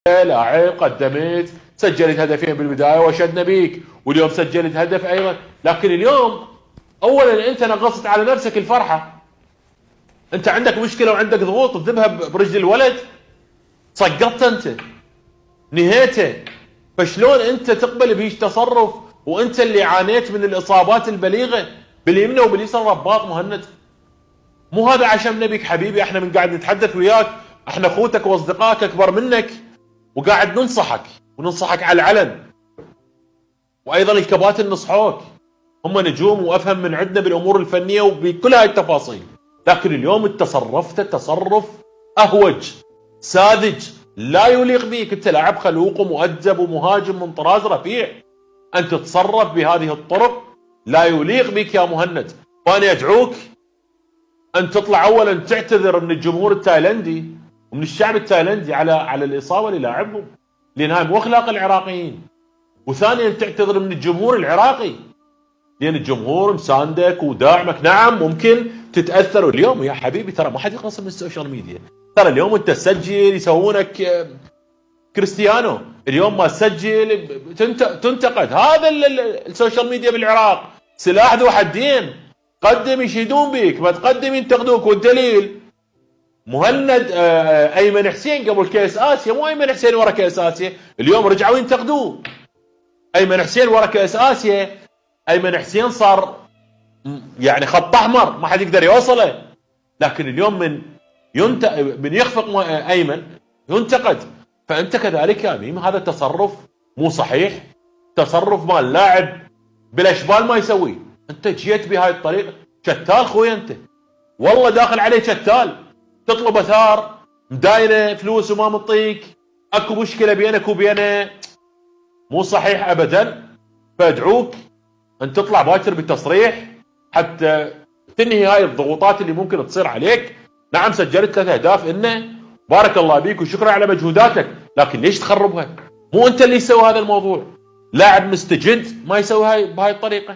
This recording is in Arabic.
لاعب قدمت، سجلت هدفين بالبدايه وشدنا بيك، واليوم سجلت هدف ايضا. لكن اليوم اولا انت نغصت على نفسك الفرحه. انت عندك مشكله وعندك ضغوط تذبها برجل الولد، سقطت انت، نهيته. فشلون انت تقبل بهيج تصرف وانت اللي عانيت من الاصابات البليغه باليمنى وباليسرى؟ رباط مهند، مو هذا عشمنا بك حبيبي. احنا من قاعد نتحدث وياك، احنا اخوتك واصدقائك اكبر منك، وقاعد ننصحك وننصحك على العلن. وايضا الكباتن نصحوك، هم نجوم وافهم من عندنا بالامور الفنيه وبكل هاي التفاصيل. لكن اليوم انت تصرفت تصرف اهوج ساذج لا يليق بك. انت لاعب خلوق ومؤدب ومهاجم من طراز رفيع، ان تتصرف بهذه الطرق لا يليق بك يا مهند. وانا ادعوك ان تطلع اولا تعتذر من الجمهور التايلندي ومن الشعب التايلندي على الاصابه اللي لاعبهم، لان هاي مو اخلاق العراقيين. وثانيا تعتذر من الجمهور العراقي، لان الجمهور مساندك وداعمك. نعم ممكن تتاثر اليوم يا حبيبي، ترى ما حد يخلص من السوشيال ميديا. ترى اليوم انت تسجل يسوونك كريستيانو، اليوم ما تسجل تنتقد. هذا السوشيال ميديا بالعراق سلاح ذو حدين، قدم يشيدون بيك، ما تقدم ينتقدوك. والدليل مهند ايمن حسين قبل كاس اسيا، مو ايمن حسين ورا كاس اسيا، اليوم رجعوا ينتقدوه. ايمن حسين ورا كاس اسيا، ايمن حسين صار يعني خط احمر ما حد يقدر يوصله. لكن اليوم من يخفق ايمن ينتقد. فانت كذلك يا ميم، هذا تصرف مو صحيح، تصرف مال لاعب بالاشبال ما يسويه. انت جيت بهاي الطريقه، شتال خويا انت، والله داخل عليه شتال، تطلب اثار، مداينه فلوس وما مطيك، اكو مشكله بينك وبينه، مو صحيح ابدا. فادعوك ان تطلع باكر بالتصريح حتى تنهي هاي الضغوطات اللي ممكن تصير عليك. نعم سجلت 3 اهداف، انه بارك الله بيك وشكرا على مجهوداتك، لكن ليش تخربها؟ مو انت اللي تسوي هذا الموضوع. لاعب مستجد ما يسوي هاي بهاي الطريقه.